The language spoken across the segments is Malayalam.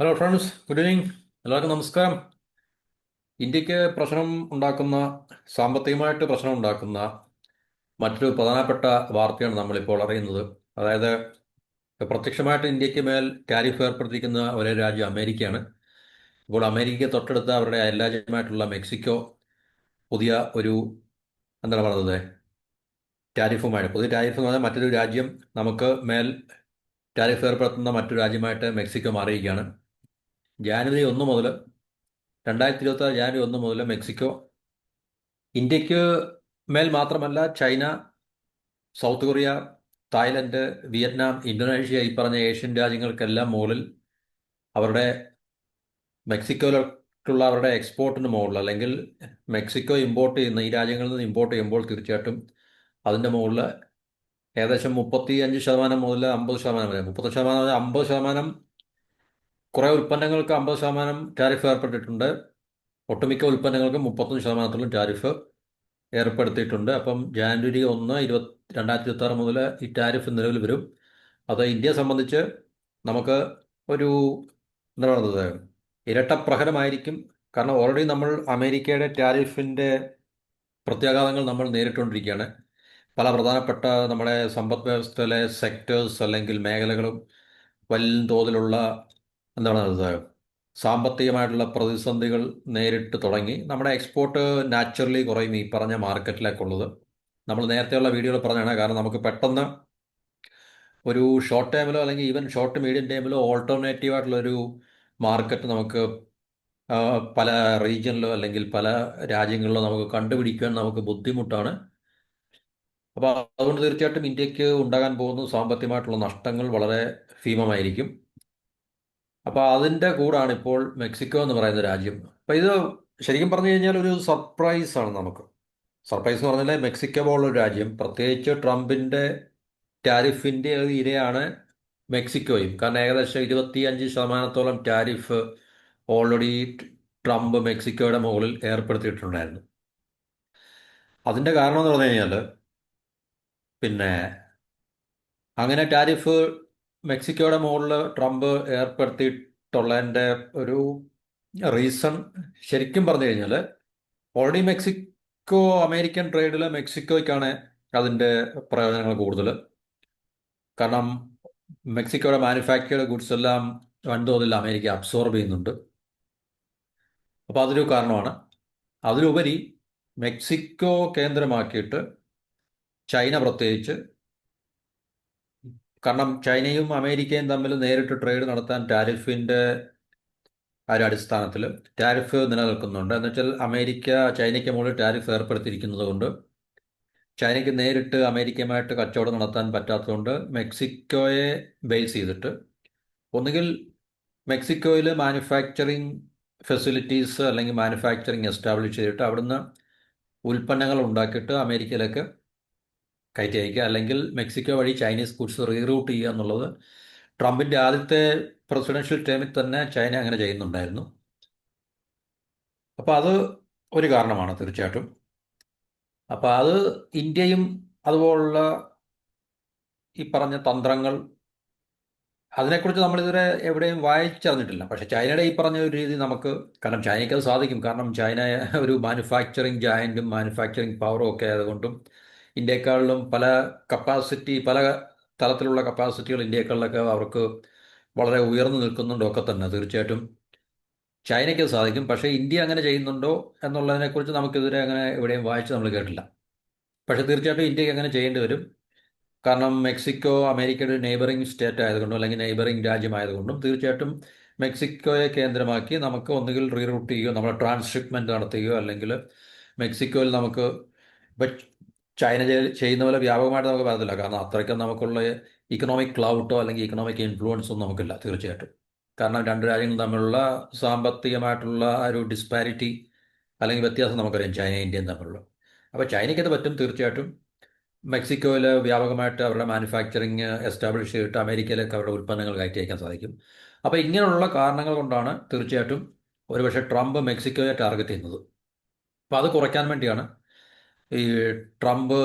Hello friends, good evening. എല്ലാവർക്കും നമസ്കാരം. ഇന്ത്യക്ക് പ്രശ്നം ഉണ്ടാക്കുന്ന, സാമ്പത്തികമായിട്ട് പ്രശ്നം ഉണ്ടാക്കുന്ന മറ്റൊരു പ്രധാനപ്പെട്ട വാർത്തയാണ് നമ്മളിപ്പോൾ അറിയുന്നത്. അതായത് പ്രത്യക്ഷമായിട്ട് ഇന്ത്യക്ക് മേൽ ടാരിഫ് ഏർപ്പെടുത്തിയിരിക്കുന്ന ഒരേ രാജ്യം അമേരിക്കയാണ്. ഇപ്പോൾ അമേരിക്കയ്ക്ക് തൊട്ടടുത്ത അവരുടെ അയൽരാജ്യമായിട്ടുള്ള മെക്സിക്കോ പുതിയ ഒരു, എന്താണ് പറയുന്നത്, പുതിയ ടാരിഫ് എന്ന് പറഞ്ഞാൽ മറ്റൊരു രാജ്യം നമുക്ക് മേൽ ടാരിഫ് ഏർപ്പെടുത്തുന്ന മറ്റൊരു രാജ്യമായിട്ട് മെക്സിക്കോ മാറിയിരിക്കുകയാണ്. ജാനുവരി 1 മുതൽ 2026 ജാനുവരി 1 മുതൽ മെക്സിക്കോ ഇന്ത്യക്ക് മേൽ മാത്രമല്ല, China, south Korea, Thailand, Vietnam, Indonesia, ഈ പറഞ്ഞ ഏഷ്യൻ രാജ്യങ്ങൾക്കെല്ലാം മുകളിൽ അവരുടെ മെക്സിക്കോയിലോട്ടുള്ള അവരുടെ എക്സ്പോർട്ടിന് മുകളിൽ, അല്ലെങ്കിൽ മെക്സിക്കോ ഇമ്പോർട്ട് ചെയ്യുന്ന ഈ രാജ്യങ്ങളിൽ നിന്ന് ഇമ്പോർട്ട് ചെയ്യുമ്പോൾ തീർച്ചയായിട്ടും അതിൻ്റെ മുകളിൽ ഏകദേശം 35% മുതൽ 50% വരെ, 30% മുതൽ 50%, കുറേ ഉൽപ്പന്നങ്ങൾക്ക് 50% ടാരിഫ് ഏർപ്പെട്ടിട്ടുണ്ട്. ഒട്ടുമിക്ക ഉൽപ്പന്നങ്ങൾക്ക് 35%-ത്തോളം ടാരിഫ് ഏർപ്പെടുത്തിയിട്ടുണ്ട്. അപ്പം ജാനുവരി 1, 2026 മുതൽ ഈ ടാരിഫ് നിലവിൽ വരും. അത് ഇന്ത്യയെ സംബന്ധിച്ച് നമുക്ക് ഒരു, എന്താ പറയുന്നത്, ഇരട്ട പ്രഹരമായിരിക്കും. കാരണം ഓൾറെഡി നമ്മൾ അമേരിക്കയുടെ ടാരിഫിൻ്റെ പ്രത്യാഘാതങ്ങൾ നമ്മൾ നേരിട്ടുകൊണ്ടിരിക്കുകയാണ്. പല പ്രധാനപ്പെട്ട നമ്മുടെ സമ്പദ് വ്യവസ്ഥയിലെ സെക്ടേഴ്സ് അല്ലെങ്കിൽ മേഖലകളും വലിയ തോതിലുള്ള, എന്താണ് പറയുന്നത്, സാമ്പത്തികമായിട്ടുള്ള പ്രതിസന്ധികൾ നേരിട്ട് തുടങ്ങി. നമ്മുടെ എക്സ്പോർട്ട് നാച്ചുറലി കുറയും ഈ പറഞ്ഞ മാർക്കറ്റിലേക്കുള്ളത്. നമ്മൾ നേരത്തെയുള്ള വീഡിയോയിൽ പറഞ്ഞാണ്. കാരണം നമുക്ക് പെട്ടെന്ന് ഒരു ഷോർട്ട് ടൈമിലോ അല്ലെങ്കിൽ ഈവൻ ഷോർട്ട് മീഡിയം ടൈമിലോ ഓൾട്ടർനേറ്റീവ് ആയിട്ടുള്ളൊരു മാർക്കറ്റ് നമുക്ക് പല റീജിയനിലോ അല്ലെങ്കിൽ പല രാജ്യങ്ങളിലോ നമുക്ക് കണ്ടുപിടിക്കാൻ നമുക്ക് ബുദ്ധിമുട്ടാണ്. അപ്പോൾ അതുകൊണ്ട് തീർച്ചയായിട്ടും ഇന്ത്യക്ക് ഉണ്ടാകാൻ പോകുന്ന സാമ്പത്തികമായിട്ടുള്ള നഷ്ടങ്ങൾ വളരെ ഭീമമായിരിക്കും. അപ്പോൾ അതിൻ്റെ കൂടാണ് ഇപ്പോൾ മെക്സിക്കോ എന്ന് പറയുന്ന രാജ്യം. അപ്പോൾ ഇത് ശരിക്കും പറഞ്ഞു കഴിഞ്ഞാൽ ഒരു സർപ്രൈസ് ആണ് നമുക്ക്. സർപ്രൈസ് എന്ന് പറഞ്ഞാൽ മെക്സിക്കോ പോലുള്ള രാജ്യം, പ്രത്യേകിച്ച് ട്രംപിൻ്റെ ടാരിഫിൻ്റെ ഒരു ഇരയാണ് മെക്സിക്കോയും. കാരണം ഏകദേശം 25%-തോളം ടാരിഫ് ഓൾറെഡി ട്രംപ് മെക്സിക്കോയുടെ മുകളിൽ ഏർപ്പെടുത്തിയിട്ടുണ്ടായിരുന്നു. അതിൻ്റെ കാരണം എന്ന് പറഞ്ഞു കഴിഞ്ഞാൽ, പിന്നെ അങ്ങനെ ടാരിഫ് മെക്സിക്കോയുടെ മുകളിൽ ട്രംപ് ഏർപ്പെടുത്തിയിട്ടുള്ളതിൻ്റെ ഒരു റീസൺ ശരിക്കും പറഞ്ഞു കഴിഞ്ഞാൽ, ഓൾറെഡി മെക്സിക്കോ അമേരിക്കൻ ട്രേഡിൽ മെക്സിക്കോയ്ക്കാണ് അതിൻ്റെ പ്രയോജനങ്ങൾ കൂടുതൽ. കാരണം മെക്സിക്കോയുടെ മാനുഫാക്ചേർഡ് ഗുഡ്സ് എല്ലാം വൻതോതിൽ അമേരിക്ക അബ്സോർബ് ചെയ്യുന്നുണ്ട്. അപ്പോൾ അതൊരു കാരണമാണ്. അതിലുപരി മെക്സിക്കോ കേന്ദ്രമാക്കിയിട്ട് ചൈന പ്രത്യേകിച്ച്, കാരണം ചൈനയും അമേരിക്കയും തമ്മിൽ നേരിട്ട് ട്രേഡ് നടത്താൻ ടാരിഫിൻ്റെ ആ ഒരു അടിസ്ഥാനത്തിൽ ടാരിഫ് നിലനിൽക്കുന്നുണ്ട്. എന്നുവെച്ചാൽ അമേരിക്ക ചൈനയ്ക്ക് മുകളിൽ ടാരിഫ് ഏർപ്പെടുത്തിയിരിക്കുന്നത് കൊണ്ട് ചൈനയ്ക്ക് നേരിട്ട് അമേരിക്കയുമായിട്ട് കച്ചവടം നടത്താൻ പറ്റാത്തതുകൊണ്ട് മെക്സിക്കോയെ ബേസ് ചെയ്തിട്ട് ഒന്നുകിൽ മെക്സിക്കോയിൽ മാനുഫാക്ചറിങ് ഫെസിലിറ്റീസ് അല്ലെങ്കിൽ മാനുഫാക്ചറിങ് എസ്റ്റാബ്ലിഷ് ചെയ്തിട്ട് അവിടുന്ന് ഉൽപ്പന്നങ്ങൾ ഉണ്ടാക്കിയിട്ട് അമേരിക്കയിലേക്ക് കയറ്റി അയക്കുക, അല്ലെങ്കിൽ മെക്സിക്കോ വഴി ചൈനീസ് ഗുഡ്സ് റീറൂട്ട് ചെയ്യുക എന്നുള്ളത് ട്രംപിൻ്റെ ആദ്യത്തെ പ്രസിഡൻഷ്യൽ ടേമിൽ തന്നെ ചൈന അങ്ങനെ ചെയ്യുന്നുണ്ടായിരുന്നു. അപ്പോൾ അത് ഒരു കാരണമാണ് തീർച്ചയായിട്ടും. അപ്പോൾ അത് ഇന്ത്യയും അതുപോലുള്ള ഈ പറഞ്ഞ തന്ത്രങ്ങൾ, അതിനെക്കുറിച്ച് നമ്മളിതുവരെ എവിടെയും വായിച്ചറിഞ്ഞിട്ടില്ല. പക്ഷേ ചൈനയുടെ ഈ പറഞ്ഞ ഒരു രീതി നമുക്ക്, കാരണം ചൈനയ്ക്ക് അത് സാധിക്കും. കാരണം ചൈന ഒരു മാനുഫാക്ചറിങ് ജയൻറ്റും മാനുഫാക്ചറിങ് പവറും ഒക്കെ ആയതുകൊണ്ടും ഇന്ത്യയെക്കാളിലും പല തലത്തിലുള്ള കപ്പാസിറ്റികൾ ഇന്ത്യയെക്കാളിലൊക്കെ അവർക്ക് വളരെ ഉയർന്നു നിൽക്കുന്നുണ്ടോ ഒക്കെ തന്നെ തീർച്ചയായിട്ടും ചൈനയ്ക്ക് അത് സാധിക്കും. പക്ഷേ ഇന്ത്യ അങ്ങനെ ചെയ്യുന്നുണ്ടോ എന്നുള്ളതിനെക്കുറിച്ച് നമുക്കിതുവരെ അങ്ങനെ എവിടെയും വായിച്ച് നമ്മൾ കേട്ടില്ല. പക്ഷേ തീർച്ചയായിട്ടും ഇന്ത്യക്ക് അങ്ങനെ ചെയ്യേണ്ടി വരും. കാരണം മെക്സിക്കോ അമേരിക്കയുടെ ഒരു നെയ്ബറിംഗ് സ്റ്റേറ്റ് ആയതുകൊണ്ടും അല്ലെങ്കിൽ നെയ്ബറിംഗ് രാജ്യമായതുകൊണ്ടും തീർച്ചയായിട്ടും മെക്സിക്കോയെ കേന്ദ്രമാക്കി നമുക്ക് ഒന്നുകിൽ റീറൂട്ട് ചെയ്യുകയോ നമ്മുടെ ട്രാൻസ്ഷിപ്മെൻറ്റ് നടത്തുകയോ, അല്ലെങ്കിൽ മെക്സിക്കോയിൽ നമുക്ക് ഇപ്പം ചൈന ചെയ്യുന്ന പോലെ വ്യാപകമായിട്ട് നമുക്ക് പറയത്തില്ല. കാരണം അത്രയ്ക്കും നമുക്കുള്ള ഇക്കണോമിക് ക്ലൗട്ടോ അല്ലെങ്കിൽ ഇക്കണോമിക് ഇൻഫ്ലുവൻസൊന്നും നമുക്കില്ല തീർച്ചയായിട്ടും. കാരണം രണ്ട് രാജ്യങ്ങൾ തമ്മിലുള്ള സാമ്പത്തികമായിട്ടുള്ള ആ ഒരു ഡിസ്പാരിറ്റി അല്ലെങ്കിൽ വ്യത്യാസം നമുക്കറിയാം, ചൈനയും ഇന്ത്യയും തമ്മിലുള്ള. അപ്പോൾ ചൈനയ്ക്കത് പറ്റും തീർച്ചയായിട്ടും. മെക്സിക്കോയിൽ വ്യാപകമായിട്ട് അവരുടെ മാനുഫാക്ചറിങ് എസ്റ്റാബ്ലിഷ് ചെയ്തിട്ട് അമേരിക്കയിലേക്ക് അവരുടെ ഉൽപ്പന്നങ്ങൾ കയറ്റി അയക്കാൻ സാധിക്കും. അപ്പോൾ ഇങ്ങനെയുള്ള കാരണങ്ങൾ കൊണ്ടാണ് തീർച്ചയായിട്ടും ഒരുപക്ഷെ ട്രംപ് മെക്സിക്കോയെ ടാർഗറ്റ് ചെയ്യുന്നത്. അപ്പോൾ അത് കുറയ്ക്കാൻ വേണ്ടിയാണ് ഈ ട്രംപ്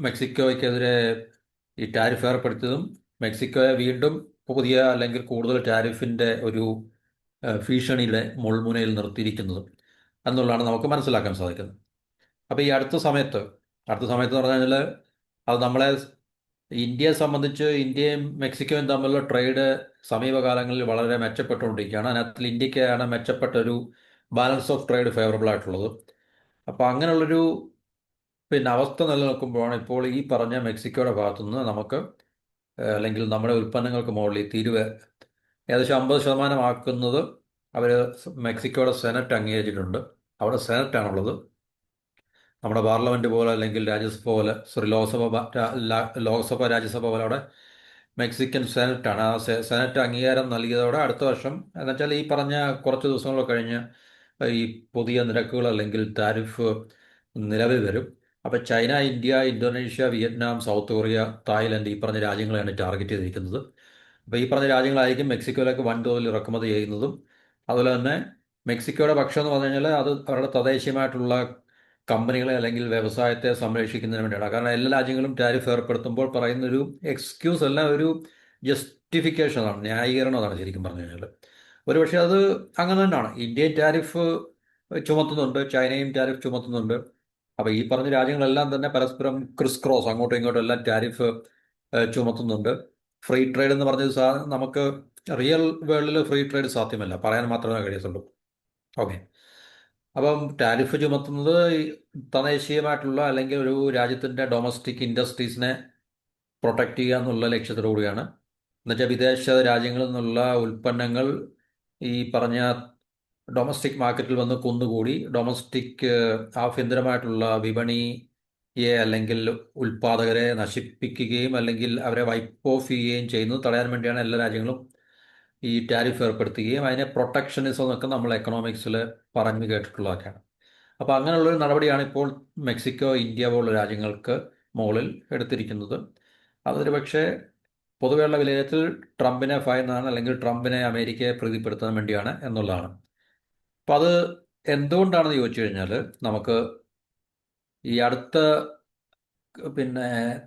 മെക്സിക്കോയ്ക്കെതിരെ ഈ ടാരിഫ് ഏർപ്പെടുത്തിയതും മെക്സിക്കോയെ വീണ്ടും പുതിയ അല്ലെങ്കിൽ കൂടുതൽ ടാരിഫിൻ്റെ ഒരു ഭീഷണിയുടെ മുൾമുനയിൽ നിർത്തിയിരിക്കുന്നതും എന്നുള്ളതാണ് നമുക്ക് മനസ്സിലാക്കാൻ സാധിക്കുന്നത്. അപ്പോൾ ഈ അടുത്ത സമയത്ത് എന്ന് പറഞ്ഞാൽ അത് നമ്മളെ ഇന്ത്യയെ സംബന്ധിച്ച് ഇന്ത്യയും മെക്സിക്കോയും തമ്മിലുള്ള ട്രേഡ് സമീപകാലങ്ങളിൽ വളരെ മെച്ചപ്പെട്ടുകൊണ്ടിരിക്കുകയാണ്. അതിനകത്തിൽ ഇന്ത്യക്കാണ് മെച്ചപ്പെട്ട ഒരു ബാലൻസ് ഓഫ് ട്രേഡ് ഫേവറബിൾ ആയിട്ടുള്ളത്. അപ്പോൾ അങ്ങനെയുള്ളൊരു അവസ്ഥ നിലനിൽക്കുമ്പോഴാണ് ഇപ്പോൾ ഈ പറഞ്ഞ മെക്സിക്കോയുടെ ഭാഗത്തുനിന്ന് നമുക്ക് അല്ലെങ്കിൽ നമ്മുടെ ഉൽപ്പന്നങ്ങൾക്ക് മുകളിൽ ഈ തീരുവ ഏകദേശം 50% ആക്കുന്നത് അവർ മെക്സിക്കോയുടെ സെനറ്റ് അംഗീകരിച്ചിട്ടുണ്ട്. അവിടെ സെനറ്റാണുള്ളത്. നമ്മുടെ പാർലമെൻറ്റ് പോലെ അല്ലെങ്കിൽ രാജ്യസഭ പോലെ ലോക്സഭ രാജ്യസഭ പോലെ അവിടെ മെക്സിക്കൻ സെനറ്റാണ്. ആ സെനറ്റ് അംഗീകാരം നൽകിയതോടെ അടുത്ത വർഷം എന്നുവെച്ചാൽ ഈ പറഞ്ഞ കുറച്ച് ദിവസങ്ങൾ കഴിഞ്ഞ് ഈ പുതിയ നിരക്കുകൾ അല്ലെങ്കിൽ താരിഫ് നിലവിൽ വരും. അപ്പോൾ China, India, Indonesia, Vietnam, south Korea, Thailand ഈ പറഞ്ഞ രാജ്യങ്ങളെയാണ് ടാർഗറ്റ് ചെയ്തിരിക്കുന്നത്. അപ്പോൾ ഈ പറഞ്ഞ രാജ്യങ്ങളായിരിക്കും മെക്സിക്കോയിലേക്ക് വൻതോതിൽ ഇറക്കുമതി ചെയ്യുന്നതും. അതുപോലെ തന്നെ മെക്സിക്കോയുടെ പക്ഷം എന്ന് പറഞ്ഞു കഴിഞ്ഞാൽ അത് അവരുടെ തദ്ദേശീയമായിട്ടുള്ള കമ്പനികളെ അല്ലെങ്കിൽ വ്യവസായത്തെ സംരക്ഷിക്കുന്നതിന് വേണ്ടിയാണ്. കാരണം എല്ലാ രാജ്യങ്ങളും ടാരിഫ് ഏർപ്പെടുത്തുമ്പോൾ പറയുന്നൊരു എക്സ്ക്യൂസ് അല്ല, ഒരു ജസ്റ്റിഫിക്കേഷനാണ്, ന്യായീകരണമാണ് ശരിക്കും പറഞ്ഞു കഴിഞ്ഞാൽ. ഒരുപക്ഷെ അത് അങ്ങനെ തന്നെയാണ്. ഇന്ത്യയും ടാരിഫ് ചുമത്തുന്നുണ്ട്, ചൈനയും ടാരിഫ് ചുമത്തുന്നുണ്ട്. അപ്പോൾ ഈ പറഞ്ഞ രാജ്യങ്ങളെല്ലാം തന്നെ പരസ്പരം ക്രിസ് ക്രോസ് അങ്ങോട്ടും ഇങ്ങോട്ടും എല്ലാം ടാരിഫ് ചുമത്തുന്നുണ്ട്. ഫ്രീ ട്രേഡ് എന്ന് പറഞ്ഞത് നമുക്ക് റിയൽ വേൾഡിൽ ഫ്രീ ട്രേഡ് സാധ്യമല്ല, പറയാൻ മാത്രമേ കഴിയത്തുള്ളൂ. ഓക്കെ. അപ്പം ടാരിഫ് ചുമത്തുന്നത് തദ്ദേശീയമായിട്ടുള്ള അല്ലെങ്കിൽ ഒരു രാജ്യത്തിൻ്റെ ഡൊമസ്റ്റിക് ഇൻഡസ്ട്രീസിനെ പ്രൊട്ടക്റ്റ് ചെയ്യുക എന്നുള്ള ലക്ഷ്യത്തോടു കൂടിയാണ്. എന്നുവെച്ചാൽ വിദേശ രാജ്യങ്ങളിൽ നിന്നുള്ള ഉൽപ്പന്നങ്ങൾ ഈ പറഞ്ഞ ഡൊമസ്റ്റിക് മാർക്കറ്റിൽ വന്ന് കുന്നുകൂടി ഡൊമസ്റ്റിക് ആഭ്യന്തരമായിട്ടുള്ള വിപണിയെ അല്ലെങ്കിൽ ഉൽപ്പാദകരെ നശിപ്പിക്കുകയും അല്ലെങ്കിൽ അവരെ വൈപ്പ് ഓഫ് ചെയ്യുകയും ചെയ്യുന്നത് തടയാൻ വേണ്ടിയാണ് എല്ലാ രാജ്യങ്ങളും ഈ ടാരിഫ് ഏർപ്പെടുത്തുകയും അതിനെ പ്രൊട്ടക്ഷനിസം എന്നൊക്കെ നമ്മൾ എക്കണോമിക്സിൽ പറഞ്ഞു കേട്ടിട്ടുള്ളതൊക്കെയാണ്. അപ്പോൾ അങ്ങനെയുള്ളൊരു നടപടിയാണ് ഇപ്പോൾ മെക്സിക്കോ, ഇന്ത്യ പോലുള്ള രാജ്യങ്ങൾക്ക് മുകളിൽ എടുത്തിരിക്കുന്നത്. അതൊരു പക്ഷേ പൊതുവെയുള്ള വിലയിരുത്തൽ ട്രംപിനെ ഭയന്നാണ് അല്ലെങ്കിൽ ട്രംപിനെ അമേരിക്കയെ പ്രീതിപ്പെടുത്താൻ വേണ്ടിയാണ് എന്നുള്ളതാണ്. അപ്പം അത് എന്തുകൊണ്ടാണെന്ന് ചോദിച്ചു കഴിഞ്ഞാൽ നമുക്ക് ഈ അടുത്ത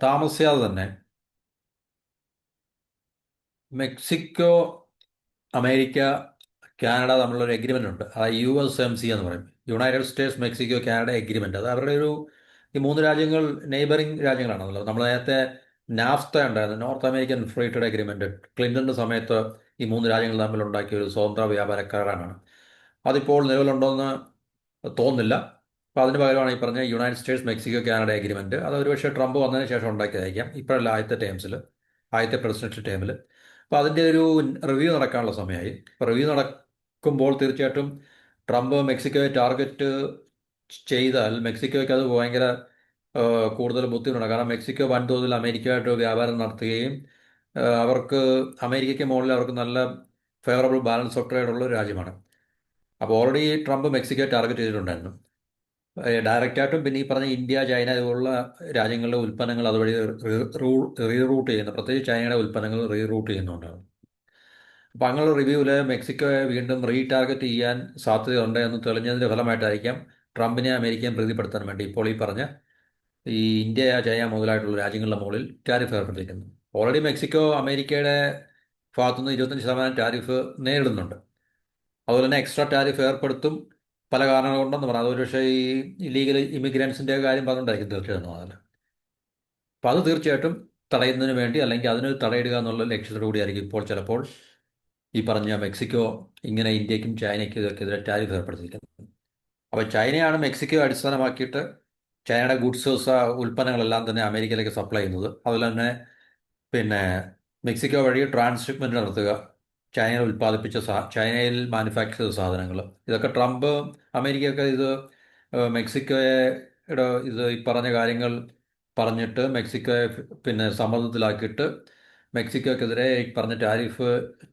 താമസിയാതെ തന്നെ മെക്സിക്കോ, അമേരിക്ക, കാനഡ തമ്മിലൊരു എഗ്രിമെൻ്റ് ഉണ്ട്. അത് USMC എന്ന് പറയും, United States Mexico Canada agreement. അത് അവരുടെ ഈ മൂന്ന് രാജ്യങ്ങൾ നെയ്ബറിങ് രാജ്യങ്ങളാണല്ലോ. നമ്മൾ നേരത്തെ നാഫ്ത ഉണ്ടായിരുന്നു, North American free trade agreement. ക്ലിൻ്റൻ്റെ സമയത്ത് ഈ മൂന്ന് രാജ്യങ്ങൾ തമ്മിലുണ്ടാക്കിയ ഒരു സ്വതന്ത്ര വ്യാപാര കരാറാണ്. അതിപ്പോൾ നിലവിലുണ്ടോയെന്ന് തോന്നുന്നില്ല. അപ്പോൾ അതിന് പകരമാണ് ഈ പറഞ്ഞ United States Mexico Canada agreement. അത് ഒരുപക്ഷെ ട്രംപ് വന്നതിന് ശേഷം ഉണ്ടാക്കിയതായിരിക്കാം, ഇപ്പോഴല്ല, ആദ്യത്തെ പ്രസിഡൻഷ്യൽ ടൈമിൽ. അപ്പോൾ അതിൻ്റെ ഒരു റിവ്യൂ നടക്കാനുള്ള സമയമായി. അപ്പോൾ റിവ്യൂ നടക്കുമ്പോൾ തീർച്ചയായിട്ടും ട്രംപ് മെക്സിക്കോയെ ടാർഗറ്റ് ചെയ്താൽ മെക്സിക്കോയ്ക്ക് അത് ഭയങ്കര കൂടുതൽ ബുദ്ധിമുട്ടാണ്. കാരണം മെക്സിക്കോ വൻതോതിൽ അമേരിക്കയുമായിട്ട് വ്യാപാരം നടത്തുകയും അവർക്ക് അമേരിക്കയ്ക്ക് മുകളിൽ അവർക്ക് നല്ല ഫേവറബിൾ ബാലൻസ് ഓഫ് ട്രേഡ് ഉള്ള ഒരു രാജ്യമാണ്. അപ്പോൾ ഓൾറെഡി ട്രംപ് മെക്സിക്കോയെ ടാർഗറ്റ് ചെയ്തിട്ടുണ്ടായിരുന്നു ഡയറക്റ്റായിട്ടും. പിന്നെ ഈ പറഞ്ഞ ഇന്ത്യ, ചൈന ഇതുപോലുള്ള രാജ്യങ്ങളുടെ ഉൽപ്പന്നങ്ങൾ അതുവഴി റീറൂട്ട് ചെയ്യുന്നു, പ്രത്യേകിച്ച് ചൈനയുടെ ഉൽപ്പന്നങ്ങൾ റീറൂട്ട് ചെയ്യുന്നുണ്ടാണ്. അപ്പോൾ അങ്ങനെയുള്ള റിവ്യൂവിൽ മെക്സിക്കോയെ വീണ്ടും റീടാർഗറ്റ് ചെയ്യാൻ സാധ്യതയുണ്ട് എന്ന് തെളിഞ്ഞതിൻ്റെ ഫലമായിട്ടായിരിക്കാം ട്രംപിനെ അമേരിക്കയും പ്രീതിപ്പെടുത്താൻ വേണ്ടി ഇപ്പോൾ ഈ പറഞ്ഞ ഈ ഇന്ത്യ, ചൈന മുതലായിട്ടുള്ള രാജ്യങ്ങളുടെ മുകളിൽ ടാരിഫ് ഏർപ്പെടുത്തിയിരിക്കുന്നു. ഓൾറെഡി മെക്സിക്കോ അമേരിക്കയുടെ ഭാഗത്തുനിന്ന് 25% ടാരിഫ് നേരിടുന്നുണ്ട്. അതുപോലെ തന്നെ എക്സ്ട്രാ ടാരിഫ് ഏർപ്പെടുത്തും പല കാരണങ്ങൾ കൊണ്ടെന്ന് പറയാം. അത് പക്ഷേ ഈ ഇല്ലീഗൽ ഇമിഗ്രൻസിൻ്റെ കാര്യം പറഞ്ഞുകൊണ്ടായിരിക്കും തീർച്ചയായിട്ടും അതിൽ. അപ്പോൾ അത് തീർച്ചയായിട്ടും തടയുന്നതിന് വേണ്ടി അല്ലെങ്കിൽ അതിന് തടയിടുക എന്നുള്ള ലക്ഷ്യത്തോടു കൂടിയായിരിക്കും ഇപ്പോൾ ചിലപ്പോൾ ഈ പറഞ്ഞ മെക്സിക്കോ ഇങ്ങനെ ഇന്ത്യക്കും ചൈനയ്ക്കും ഇതൊക്കെതിരെ ടാരിഫ് ഏർപ്പെടുത്തിയിരിക്കുന്നത്. അപ്പോൾ ചൈനയാണ് മെക്സിക്കോ അടിസ്ഥാനമാക്കിയിട്ട് ചൈനയുടെ ഗുഡ്സ് ഉൽപ്പന്നങ്ങളെല്ലാം തന്നെ അമേരിക്കയിലേക്ക് സപ്ലൈ ചെയ്യുന്നത്. അതുപോലെ തന്നെ പിന്നെ മെക്സിക്കോ വഴി ട്രാൻസ്ഷിപ്മെൻറ്റ് നടത്തുക, ചൈനയിൽ ഉൽപ്പാദിപ്പിച്ച ചൈനയിൽ മാനുഫാക്ചർ ചെയ്ത സാധനങ്ങൾ. ഇതൊക്കെ ട്രംപ് അമേരിക്കയൊക്കെ ഇത് മെക്സിക്കോയുടെ ഈ പറഞ്ഞ കാര്യങ്ങൾ പറഞ്ഞിട്ട് മെക്സിക്കോയെ സമ്മർദ്ദത്തിലാക്കിയിട്ട് മെക്സിക്കോയ്ക്കെതിരെ ഈ പറഞ്ഞ ടാരിഫ്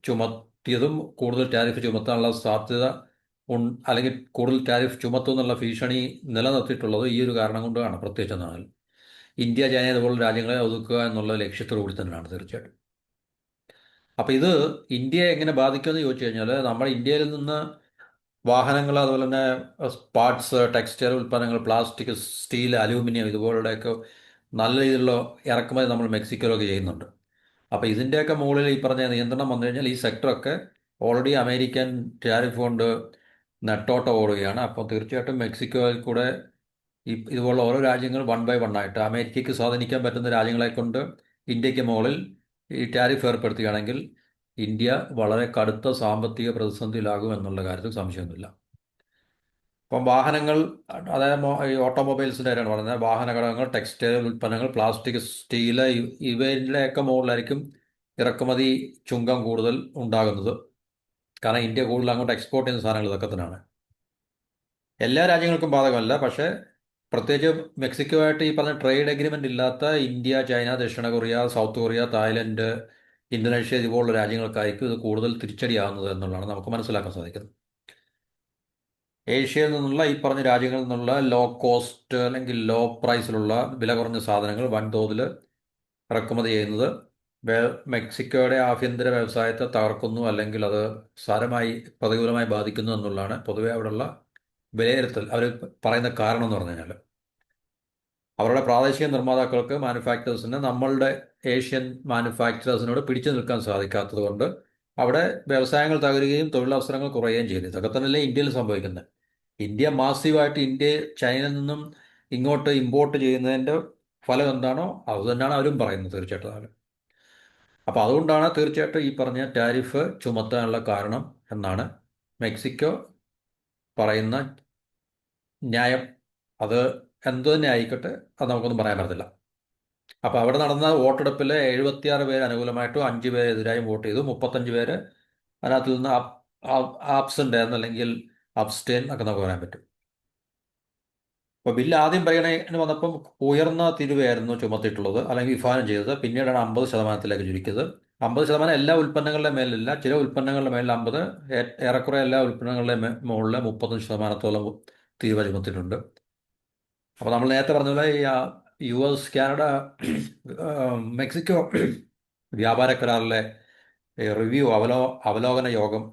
ചുമത്തിയതും കൂടുതൽ ടാരിഫ് ചുമത്താനുള്ള സാധ്യത അല്ലെങ്കിൽ കൂടുതൽ ടാരിഫ് ചുമത്തുമെന്നുള്ള ഭീഷണി നിലനിർത്തിയിട്ടുള്ളത് ഈ ഒരു കാരണം കൊണ്ടാണ്. പ്രത്യേകിച്ച് എന്നാൽ ഇന്ത്യ, ചൈന ഇതുപോലുള്ള രാജ്യങ്ങളെ ഒതുക്കുക എന്നുള്ള ലക്ഷ്യത്തോടു കൂടി തന്നെയാണ് തീർച്ചയായിട്ടും. അപ്പോൾ ഇത് ഇന്ത്യയെ എങ്ങനെ ബാധിക്കുമെന്ന് ചോദിച്ചു കഴിഞ്ഞാൽ നമ്മുടെ ഇന്ത്യയിൽ നിന്ന് വാഹനങ്ങൾ, അതുപോലെ തന്നെ പാർട്സ്, ടെക്സ്റ്റൈൽ ഉൽപ്പന്നങ്ങൾ, പ്ലാസ്റ്റിക്, സ്റ്റീൽ, അലൂമിനിയം ഇതുപോലുടെയൊക്കെ നല്ല രീതിയിലുള്ള ഇറക്കുമതി നമ്മൾ മെക്സിക്കോയിലൊക്കെ ചെയ്യുന്നുണ്ട്. അപ്പോൾ ഇതിൻ്റെയൊക്കെ മുകളിൽ ഈ പറഞ്ഞ നിയന്ത്രണം വന്നു കഴിഞ്ഞാൽ ഈ സെക്ടറൊക്കെ ഓൾറെഡി അമേരിക്കൻ ടാരിഫ് കൊണ്ട് നെട്ടോട്ടം ഓടുകയാണ്. അപ്പോൾ തീർച്ചയായിട്ടും മെക്സിക്കോയിൽ കൂടെ ഇതുപോലുള്ള ഓരോ രാജ്യങ്ങൾ വൺ ബൈ വൺ ആയിട്ട് അമേരിക്കയ്ക്ക് സ്വാധീനിക്കാൻ പറ്റുന്ന രാജ്യങ്ങളെ കൊണ്ട് ഇന്ത്യക്ക് മുകളിൽ ഈ ടാരിഫ് ഏർപ്പെടുത്തുകയാണെങ്കിൽ ഇന്ത്യ വളരെ കടുത്ത സാമ്പത്തിക പ്രതിസന്ധിയിലാകും എന്നുള്ള കാര്യത്തിൽ സംശയമൊന്നുമില്ല. ഇപ്പം വാഹനങ്ങൾ, അതായത് ഈ ഓട്ടോമൊബൈൽസിൻ്റെ കാര്യമാണ് പറയുന്നത്. വാഹന ഘടകങ്ങൾ, ടെക്സ്റ്റൈൽ ഉൽപ്പന്നങ്ങൾ, പ്ലാസ്റ്റിക്, സ്റ്റീല്, ഇവയിലൊക്കെ മുകളിലായിരിക്കും ഇറക്കുമതി ചുങ്കം കൂടുതൽ ഉണ്ടാകുന്നത്. കാരണം ഇന്ത്യ കൂടുതൽ അങ്ങോട്ട് എക്സ്പോർട്ട് ചെയ്യുന്ന സാധനങ്ങൾ ഇതൊക്കെ തന്നെയാണ്. എല്ലാ രാജ്യങ്ങൾക്കും ബാധകമല്ല, പക്ഷേ പ്രത്യേകിച്ച് മെക്സിക്കോ ആയിട്ട് ഈ പറഞ്ഞ ട്രേഡ് എഗ്രിമെൻ്റ് ഇല്ലാത്ത ഇന്ത്യ, ചൈന, ദക്ഷിണ Korea, south Korea, Thailand, Indonesia ഇതുപോലുള്ള രാജ്യങ്ങൾക്കായിരിക്കും ഇത് കൂടുതൽ തിരിച്ചടിയാകുന്നത് എന്നുള്ളതാണ് നമുക്ക് മനസ്സിലാക്കാൻ സാധിക്കുന്നത്. ഏഷ്യയിൽ നിന്നുള്ള ഈ പറഞ്ഞ രാജ്യങ്ങളിൽ നിന്നുള്ള ലോ കോസ്റ്റ് അല്ലെങ്കിൽ ലോ പ്രൈസിലുള്ള വില കുറഞ്ഞ സാധനങ്ങൾ വൻതോതിൽ ഇറക്കുമതി ചെയ്യുന്നത് മെക്സിക്കോയുടെ ആഭ്യന്തര വ്യവസായത്തെ തകർക്കുന്നു, അല്ലെങ്കിൽ അത് സാരമായി പ്രതികൂലമായി ബാധിക്കുന്നു എന്നുള്ളതാണ് പൊതുവെ അവിടെയുള്ള വിലയിരുത്തൽ. അവർ പറയുന്ന കാരണം എന്ന് പറഞ്ഞു കഴിഞ്ഞാൽ അവരുടെ പ്രാദേശിക നിർമ്മാതാക്കൾക്ക്, മാനുഫാക്ചറേഴ്സിന് നമ്മളുടെ ഏഷ്യൻ മാനുഫാക്ചറേഴ്സിനോട് പിടിച്ചു നിൽക്കാൻ സാധിക്കാത്തത് കൊണ്ട് അവിടെ വ്യവസായങ്ങൾ തകരുകയും തൊഴിലവസരങ്ങൾ കുറയുകയും ചെയ്യുന്നു. ഇതൊക്കെ തന്നെയല്ലേ ഇന്ത്യയിൽ സംഭവിക്കുന്നത്. ഇന്ത്യ മാസീവായിട്ട് ചൈനയിൽ നിന്നും ഇങ്ങോട്ട് ഇമ്പോർട്ട് ചെയ്യുന്നതിൻ്റെ ഫലം എന്താണോ അത് തന്നെയാണ് അവരും പറയുന്നത് തീർച്ചയായിട്ടും. അപ്പോൾ അതുകൊണ്ടാണ് തീർച്ചയായിട്ടും ഈ പറഞ്ഞ ടാരിഫ് ചുമത്താനുള്ള കാരണം എന്നാണ് മെക്സിക്കോ പറയുന്ന ന്യായം. അത് എന്തു തന്നെ ആയിക്കോട്ടെ, അത് നമുക്കൊന്നും പറയാൻ പറ്റത്തില്ല. അപ്പോൾ അവിടെ നടന്ന വോട്ടെടുപ്പിൽ 76 പേര് അനുകൂലമായിട്ടും 5 പേര് എതിരായും വോട്ട് ചെയ്തു. 35 പേര് അതിനകത്ത് നിന്ന് ആബ്സെൻ്റ് എന്നല്ലെങ്കിൽ അബ്സ്റ്റെയിൻ ഒക്കെ നമുക്ക് പറയാൻ പറ്റും. അപ്പോൾ ബില്ല് ആദ്യം പരിഗണന വന്നപ്പം ഉയർന്ന തീരുവയായിരുന്നു ചുമത്തിയിട്ടുള്ളത്, അല്ലെങ്കിൽ വിഭാവനം ചെയ്തത്. പിന്നീടാണ് 50% ചുരുക്കിയത്. 50% എല്ലാ ഉൽപ്പന്നങ്ങളുടെ മേലില്ല, ചില ഉൽപ്പന്നങ്ങളുടെ മേലിൽ 50, ഏറെക്കുറെ എല്ലാ ഉൽപ്പന്നങ്ങളുടെ മുകളിൽ 35%-ഓളം തീരുവ ചുമത്തിയിട്ടുണ്ട്. അപ്പോൾ നമ്മൾ നേരത്തെ പറഞ്ഞ പോലെ ഈ US, കാനഡ, മെക്സിക്കോ വ്യാപാര കരാറിലെ റിവ്യൂ അവലോകന യോഗം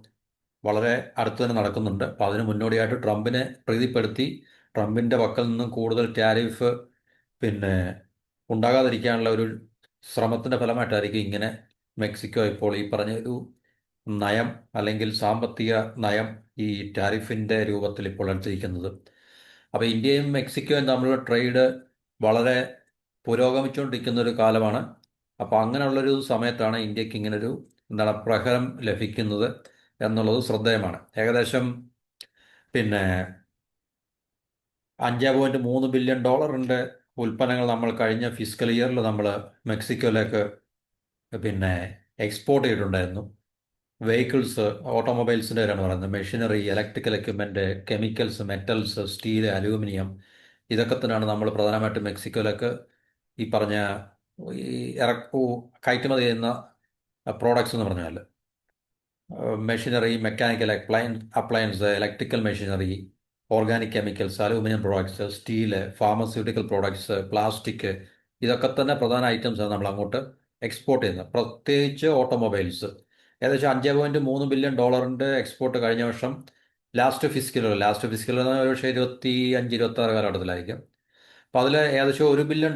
വളരെ അടുത്ത് തന്നെ നടക്കുന്നുണ്ട്. അപ്പോൾ അതിന് മുന്നോടിയായിട്ട് ട്രംപിനെ പ്രീതിപ്പെടുത്തി ട്രംപിൻ്റെ പക്കൽ നിന്നും കൂടുതൽ ടാരിഫ് പിന്നെ ഉണ്ടാകാതിരിക്കാനുള്ള ഒരു ശ്രമത്തിൻ്റെ ഫലമായിട്ടായിരിക്കും ഇങ്ങനെ മെക്സിക്കോ ഇപ്പോൾ ഈ പറഞ്ഞ ഒരു നയം അല്ലെങ്കിൽ സാമ്പത്തിക നയം ഈ ടാരിഫിൻ്റെ രൂപത്തിൽ ഇപ്പോൾ എടുത്തിരിക്കുന്നത്. അപ്പോൾ ഇന്ത്യയും മെക്സിക്കോയും തമ്മിലുള്ള ട്രേഡ് വളരെ പുരോഗമിച്ചുകൊണ്ടിരിക്കുന്ന ഒരു കാലമാണ്. അപ്പോൾ അങ്ങനെയുള്ളൊരു സമയത്താണ് ഇന്ത്യക്ക് ഇങ്ങനൊരു എന്താണ് പ്രഹരം ലഭിക്കുന്നത് എന്നുള്ളത് ശ്രദ്ധേയമാണ്. ഏകദേശം പിന്നെ $5.3 ബില്യൺ ഉൽപ്പന്നങ്ങൾ നമ്മൾ കഴിഞ്ഞ ഫിസിക്കൽ ഇയറിൽ നമ്മൾ മെക്സിക്കോയിലേക്ക് പിന്നെ എക്സ്പോർട്ട് ചെയ്തിട്ടുണ്ടായിരുന്നു. വെഹിക്കിൾസ്, ഓട്ടോമൊബൈൽസിൻ്റെ കാര്യമാണ് പറയുന്നത്. Machinery, electrical equipment, chemicals, metals, steel, aluminium, ഇതൊക്കെ തന്നെയാണ് നമ്മൾ പ്രധാനമായിട്ടും മെക്സിക്കോയിലേക്ക് ഈ പറഞ്ഞ ഈ കയറ്റുമതി ചെയ്യുന്ന പ്രോഡക്ട്സ് എന്ന് പറഞ്ഞാൽ machinery, mechanical appliance, electrical machinery, organic chemicals, aluminium products, steel, pharmaceutical products, plastic, ഇതൊക്കെ തന്നെ പ്രധാന ഐറ്റംസാണ് നമ്മൾ അങ്ങോട്ട് എക്സ്പോർട്ട് ചെയ്യുന്നത്. പ്രത്യേകിച്ച് ഓട്ടോമൊബൈൽസ് ഏകദേശം $5.3 ബില്യൺ എക്സ്പോർട്ട് കഴിഞ്ഞ വർഷം ലാസ്റ്റ് ഫിസിക്കൽ ഒരുപക്ഷെ 25-26 കാലഘട്ടത്തിലായിരിക്കും. അപ്പോൾ അതിൽ ഏകദേശം $1 ബില്യൺ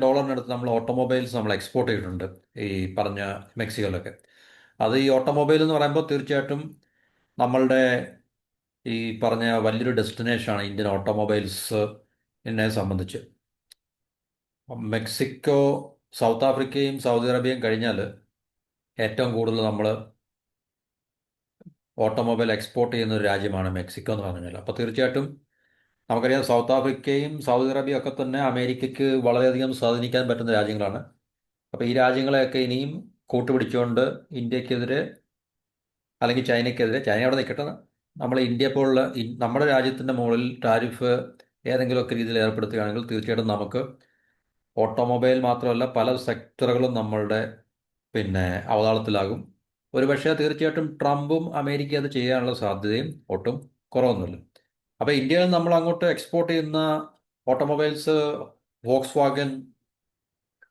നമ്മൾ ഓട്ടോമൊബൈൽസ് നമ്മൾ എക്സ്പോർട്ട് ചെയ്തിട്ടുണ്ട് ഈ പറഞ്ഞ മെക്സിക്കോയിലൊക്കെ. അത് ഈ ഓട്ടോമൊബൈൽ എന്ന് പറയുമ്പോൾ തീർച്ചയായിട്ടും നമ്മളുടെ ഈ പറഞ്ഞ വലിയൊരു ഡെസ്റ്റിനേഷനാണ് ഇന്ത്യൻ ഓട്ടോമൊബൈൽസ് എന്നെ സംബന്ധിച്ച്. മെക്സിക്കോ, സൗത്ത് ആഫ്രിക്കയും സൗദി അറേബ്യയും കഴിഞ്ഞാൽ ഏറ്റവും കൂടുതൽ നമ്മൾ ഓട്ടോമൊബൈൽ എക്സ്പോർട്ട് ചെയ്യുന്ന ഒരു രാജ്യമാണ് മെക്സിക്കോ എന്ന് പറഞ്ഞു കഴിഞ്ഞാൽ. അപ്പോൾ തീർച്ചയായിട്ടും നമുക്കറിയാം സൗത്ത് ആഫ്രിക്കയും സൗദി അറേബ്യയും ഒക്കെ തന്നെ അമേരിക്കയ്ക്ക് വളരെയധികം സ്വാധീനിക്കാൻ പറ്റുന്ന രാജ്യങ്ങളാണ്. അപ്പോൾ ഈ രാജ്യങ്ങളെയൊക്കെ ഇനിയും കൂട്ടുപിടിച്ചുകൊണ്ട് ഇന്ത്യക്കെതിരെ അല്ലെങ്കിൽ ചൈനയ്ക്കെതിരെ, ചൈന അവിടെ നിൽക്കട്ടെ, നമ്മൾ ഇന്ത്യ പോലുള്ള നമ്മുടെ രാജ്യത്തിൻ്റെ മുകളിൽ ടാരിഫ് ഏതെങ്കിലുമൊക്കെ രീതിയിൽ ഏർപ്പെടുത്തുകയാണെങ്കിൽ തീർച്ചയായിട്ടും നമുക്ക് ഓട്ടോമൊബൈൽ മാത്രമല്ല പല സെക്ടറുകളും നമ്മളുടെ അവതാളത്തിലാകും. ഒരുപക്ഷെ തീർച്ചയായിട്ടും ട്രംപും അമേരിക്ക അത് ചെയ്യാനുള്ള സാധ്യതയും ഒട്ടും കുറവൊന്നുമില്ല. അപ്പോൾ ഇന്ത്യയിൽ നമ്മൾ അങ്ങോട്ട് എക്സ്പോർട്ട് ചെയ്യുന്ന automobiles Volkswagen,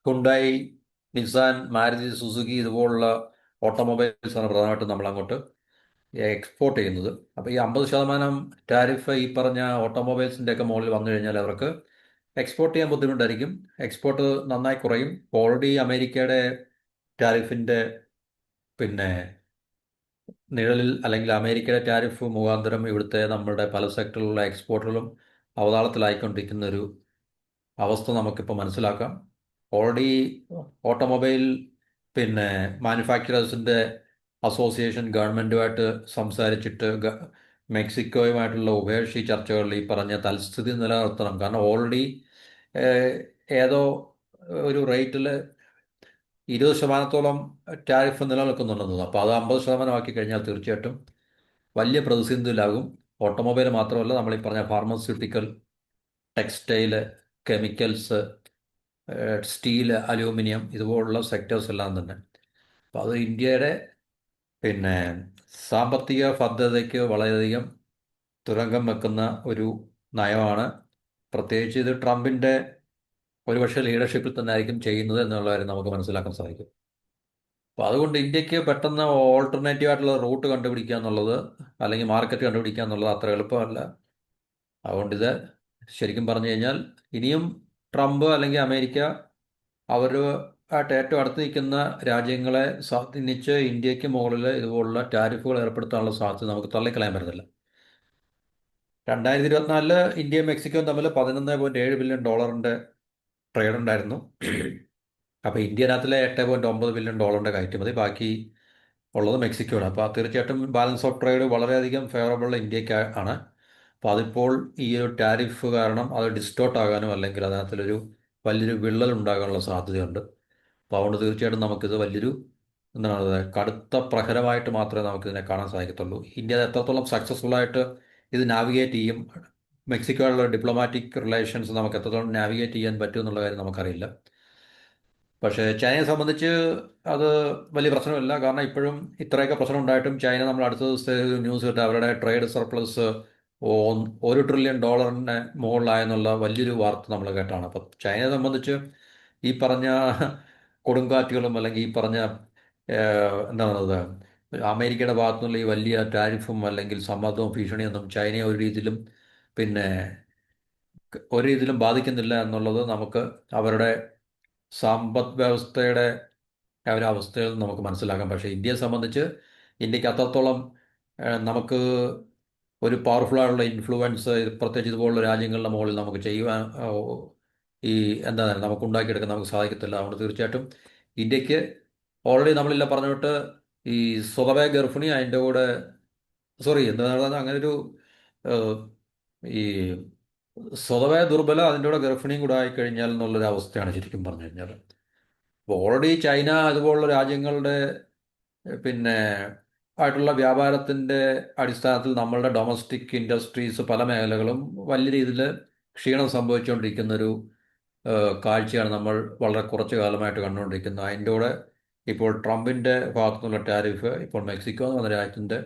Hyundai, Nissan, Maruti Suzuki ഇതുപോലുള്ള ഓട്ടോമൊബൈൽസാണ് പ്രധാനമായിട്ടും നമ്മൾ അങ്ങോട്ട് എക്സ്പോർട്ട് ചെയ്യുന്നത്. അപ്പോൾ ഈ 50% ടാരിഫ് ഈ പറഞ്ഞ ഓട്ടോമൊബൈൽസിൻ്റെ ഒക്കെ മുകളിൽ വന്നു കഴിഞ്ഞാൽ അവർക്ക് എക്സ്പോർട്ട് ചെയ്യാൻ ബുദ്ധിമുട്ടായിരിക്കും. എക്സ്പോർട്ട് നന്നായി കുറയും. ഓൾറെഡി അമേരിക്കയുടെ ടാരിഫിൻ്റെ നിഴലിൽ അല്ലെങ്കിൽ അമേരിക്കയുടെ ടാരിഫ് മുഖാന്തരം ഇവിടുത്തെ നമ്മുടെ പല സെക്ടറിലുള്ള എക്സ്പോർട്ടുകളും അവതാളത്തിലായിക്കൊണ്ടിരിക്കുന്ന ഒരു അവസ്ഥ നമുക്കിപ്പോൾ മനസ്സിലാക്കാം. ഓൾറെഡി ഓട്ടോമൊബൈൽ പിന്നെ മാനുഫാക്ചറേഴ്സിൻ്റെ അസോസിയേഷൻ ഗവൺമെൻറ്റുമായിട്ട് സംസാരിച്ചിട്ട് മെക്സിക്കോയുമായിട്ടുള്ള ഉഭയകക്ഷി ചർച്ചകളിൽ ഈ പറഞ്ഞ തൽസ്ഥിതി നിലനിർത്തണം. കാരണം ഓൾറെഡി ഏതോ ഒരു റേറ്റിൽ 20% ടാരിഫ് നിലനിൽക്കുന്നുണ്ടെന്നത്. അപ്പോൾ അത് 50% കഴിഞ്ഞാൽ തീർച്ചയായിട്ടും വലിയ പ്രതിസന്ധിയിലാകും. ഓട്ടോമൊബൈൽ മാത്രമല്ല, നമ്മൾ ഈ പറഞ്ഞ pharmaceutical, textile, chemicals, steel, aluminium ഇതുപോലുള്ള സെക്ടേഴ്സ് എല്ലാം തന്നെ. അപ്പോൾ അത് ഇന്ത്യയുടെ പിന്നെ സാമ്പത്തിക ഭദ്രതയ്ക്ക് വളരെയധികം തുരങ്കം വെക്കുന്ന ഒരു നയമാണ്. പ്രത്യേകിച്ച് ഇത് ട്രംപിൻ്റെ ഒരുപക്ഷെ ലീഡർഷിപ്പിൽ തന്നെ ആയിരിക്കും ചെയ്യുന്നത് എന്നുള്ള കാര്യം നമുക്ക് മനസ്സിലാക്കാൻ സാധിക്കും. അപ്പോൾ അതുകൊണ്ട് ഇന്ത്യക്ക് പെട്ടെന്ന് ഓൾട്ടർനേറ്റീവ് ആയിട്ടുള്ള റൂട്ട് കണ്ടുപിടിക്കുക എന്നുള്ളത്, അല്ലെങ്കിൽ മാർക്കറ്റ് കണ്ടുപിടിക്കുക എന്നുള്ളത് അത്ര എളുപ്പമല്ല. അതുകൊണ്ട് ഇത് ശരിക്കും പറഞ്ഞു കഴിഞ്ഞാൽ ഇനിയും ട്രംപ് അല്ലെങ്കിൽ അമേരിക്ക അവർ ആയിട്ട് ഏറ്റവും അടുത്ത് നിൽക്കുന്ന രാജ്യങ്ങളെ സ്വാധീനിച്ച് ഇന്ത്യക്ക് മുകളിൽ ഇതുപോലുള്ള ടാരിഫുകൾ ഏർപ്പെടുത്താനുള്ള സാധ്യത നമുക്ക് തള്ളിക്കളയാൻ പറ്റത്തില്ല. 2024 ഇന്ത്യയും മെക്സിക്കോയും തമ്മിൽ $11.7 ബില്യൺ ട്രേഡ് ഉണ്ടായിരുന്നു. അപ്പോൾ ഇന്ത്യനകത്തിലെ $8.9 ബില്യൺ കയറ്റുമതി, ബാക്കി ഉള്ളത് മെക്സിക്കോയാണ്. അപ്പോൾ തീർച്ചയായിട്ടും ബാലൻസ് ഓഫ് ട്രേഡ് വളരെയധികം ഫേവറബിൾ ഇന്ത്യക്ക് ആണ്. അപ്പോൾ അതിപ്പോൾ ഈ ഒരു ടാരിഫ് കാരണം അത് ഡിസ്റ്റോർട്ട് ആകാനും അല്ലെങ്കിൽ അതിനകത്തിലൊരു വലിയൊരു വിള്ളൽ ഉണ്ടാകാനുള്ള സാധ്യതയുണ്ട്. അപ്പോൾ അതുകൊണ്ട് തീർച്ചയായിട്ടും നമുക്കിത് വലിയൊരു എന്താണ് കടുത്ത പ്രഹരമായിട്ട് മാത്രമേ നമുക്കിതിനെ കാണാൻ സാധിക്കത്തുള്ളൂ. ഇന്ത്യ അത് എത്രത്തോളം സക്സസ്ഫുൾ ആയിട്ട് ഇത് നാവിഗേറ്റ് ചെയ്യും, മെക്സിക്കോയുള്ള ഡിപ്ലോമാറ്റിക് റിലേഷൻസ് നമുക്ക് എത്രത്തോളം നാവിഗേറ്റ് ചെയ്യാൻ പറ്റും എന്നുള്ള കാര്യം നമുക്കറിയില്ല. പക്ഷേ ചൈനയെ സംബന്ധിച്ച് അത് വലിയ പ്രശ്നമില്ല. കാരണം ഇപ്പോഴും ഇത്രയൊക്കെ പ്രശ്നം ഉണ്ടായിട്ടും ചൈന നമ്മൾ അടുത്ത ദിവസത്തെ ഒരു ന്യൂസ് കിട്ടുക അവരുടെ ട്രേഡ് സർപ്ലസ് $1 ട്രില്യൺ മുകളിലായെന്നുള്ള വലിയൊരു വാർത്ത നമ്മൾ കേട്ടാണ്. അപ്പം ചൈനയെ സംബന്ധിച്ച് ഈ പറഞ്ഞ കൊടുങ്കാറ്റുകളും അല്ലെങ്കിൽ ഈ പറഞ്ഞ എന്താ പറയുന്നത് അമേരിക്കയുടെ ഭാഗത്തു നിന്നുള്ള ഈ വലിയ ടാരിഫും അല്ലെങ്കിൽ സമ്മർദ്ദവും ഭീഷണിയൊന്നും ചൈനയെ പിന്നെ ഒരു രീതിയിലും ബാധിക്കുന്നില്ല എന്നുള്ളത് നമുക്ക് അവരുടെ സമ്പദ് വ്യവസ്ഥയുടെ ആ ഒരു അവസ്ഥയിൽ നമുക്ക് മനസ്സിലാക്കാം. പക്ഷേ ഇന്ത്യയെ സംബന്ധിച്ച് ഇന്ത്യക്ക് അത്രത്തോളം നമുക്ക് ഒരു പവർഫുള്ളായുള്ള ഇൻഫ്ലുവൻസ് പ്രത്യേകിച്ച് ഇതുപോലുള്ള രാജ്യങ്ങളുടെ മുകളിൽ നമുക്ക് ചെയ്യുവാൻ ഈ എന്താ നമുക്ക് ഉണ്ടാക്കിയെടുക്കാൻ നമുക്ക് സാധിക്കത്തില്ല. അതുകൊണ്ട് തീർച്ചയായിട്ടും ഇന്ത്യക്ക് ഓൾറെഡി നമ്മളില്ല പറഞ്ഞിട്ട് ഈ സ്വതവേ ഗർഭിണി അതിൻ്റെ കൂടെ സോറി എന്താ അങ്ങനെ ഒരു ഈ സ്വതവേ ദുർബല അതിൻ്റെ കൂടെ ഗർഭിണിയും കൂടെ ആയിക്കഴിഞ്ഞാൽ എന്നുള്ളൊരു അവസ്ഥയാണ് ശരിക്കും പറഞ്ഞു കഴിഞ്ഞാൽ. അപ്പോൾ ഓൾറെഡി ചൈന അതുപോലുള്ള രാജ്യങ്ങളുടെ പിന്നെ ആയിട്ടുള്ള വ്യാപാരത്തിൻ്റെ അടിസ്ഥാനത്തിൽ നമ്മളുടെ ഡൊമസ്റ്റിക് ഇൻഡസ്ട്രീസ് പല മേഖലകളും വലിയ രീതിയിൽ ക്ഷീണം സംഭവിച്ചുകൊണ്ടിരിക്കുന്നൊരു കാഴ്ചയാണ് നമ്മൾ വളരെ കുറച്ച് കാലമായിട്ട് കണ്ടുകൊണ്ടിരിക്കുന്നത്. അതിൻ്റെ കൂടെ ഇപ്പോൾ ട്രംപിൻ്റെ ഭാഗത്തു നിന്നുള്ള ടാരിഫ്, ഇപ്പോൾ മെക്സിക്കോ എന്ന് പറഞ്ഞ രാജ്യത്തിൻ്റെ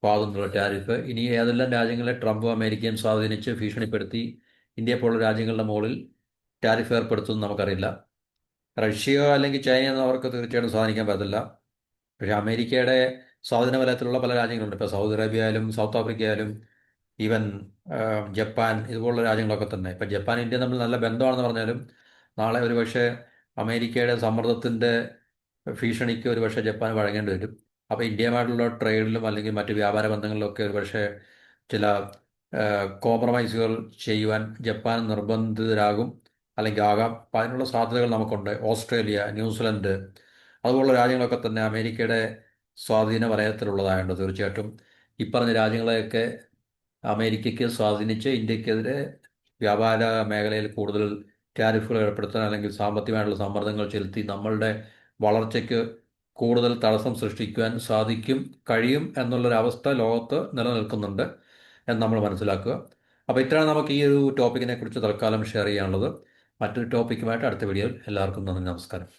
ഭാഗത്തു നിന്നുള്ള ടാരിഫ്, ഇനി ഏതെല്ലാം രാജ്യങ്ങളെ ട്രംപും അമേരിക്കയും സ്വാധീനിച്ച് ഭീഷണിപ്പെടുത്തി ഇന്ത്യയെ പോലുള്ള രാജ്യങ്ങളുടെ മുകളിൽ ടാരിഫ് ഏർപ്പെടുത്തുമെന്ന് നമുക്കറിയില്ല. റഷ്യ അല്ലെങ്കിൽ ചൈനയൊന്നും അവർക്ക് തീർച്ചയായിട്ടും സ്വാധീനിക്കാൻ പറ്റില്ല. പക്ഷേ അമേരിക്കയുടെ സ്വാധീന വലയത്തിലുള്ള പല രാജ്യങ്ങളുണ്ട്. ഇപ്പോൾ സൗദി അറേബ്യ ആയാലും സൗത്ത് ആഫ്രിക്ക ആയാലും ഈവൻ ജപ്പാൻ ഇതുപോലുള്ള രാജ്യങ്ങളൊക്കെ തന്നെ. ഇപ്പം ജപ്പാൻ ഇന്ത്യ തമ്മിൽ നല്ല ബന്ധമാണെന്ന് പറഞ്ഞാലും നാളെ ഒരുപക്ഷെ അമേരിക്കയുടെ സമ്മർദ്ദത്തിൻ്റെ ഭീഷണിക്ക് ഒരുപക്ഷെ ജപ്പാൻ വഴങ്ങേണ്ടി വരും. അപ്പോൾ ഇന്ത്യയുമായിട്ടുള്ള ട്രേഡിലും അല്ലെങ്കിൽ മറ്റ് വ്യാപാര ബന്ധങ്ങളിലൊക്കെ ഒരുപക്ഷെ ചില കോംപ്രമൈസുകൾ ചെയ്യുവാൻ ജപ്പാൻ നിർബന്ധിതരാകും അല്ലെങ്കിൽ ആകാം. അപ്പം അതിനുള്ള സാധ്യതകൾ നമുക്കുണ്ട്. ഓസ്ട്രേലിയ, ന്യൂസിലൻഡ് അതുപോലുള്ള രാജ്യങ്ങളൊക്കെ തന്നെ അമേരിക്കയുടെ സ്വാധീന വലയത്തിലുള്ളതായുണ്ട്. തീർച്ചയായിട്ടും ഈ പറഞ്ഞ രാജ്യങ്ങളെയൊക്കെ അമേരിക്കയ്ക്ക് സ്വാധീനിച്ച് ഇന്ത്യക്കെതിരെ വ്യാപാര മേഖലയിൽ കൂടുതൽ ടാരിഫുകൾ ഏർപ്പെടുത്താൻ അല്ലെങ്കിൽ സാമ്പത്തികമായിട്ടുള്ള സമ്മർദ്ദങ്ങൾ ചെലുത്തി നമ്മളുടെ വളർച്ചയ്ക്ക് കൂടുതൽ തടസ്സം സൃഷ്ടിക്കുവാൻ കഴിയും എന്നുള്ളൊരവസ്ഥ ലോകത്ത് നിലനിൽക്കുന്നുണ്ട് എന്ന് നമ്മൾ മനസ്സിലാക്കുക. അപ്പോൾ ഇത്രയാണ് നമുക്ക് ഈ ഒരു ടോപ്പിക്കിനെ കുറിച്ച് തൽക്കാലം ഷെയർ ചെയ്യാനുള്ളത്. മറ്റൊരു ടോപ്പിക്കുമായിട്ട് അടുത്ത വീഡിയോയിൽ എല്ലാവർക്കും നന്ദി, നമസ്കാരം.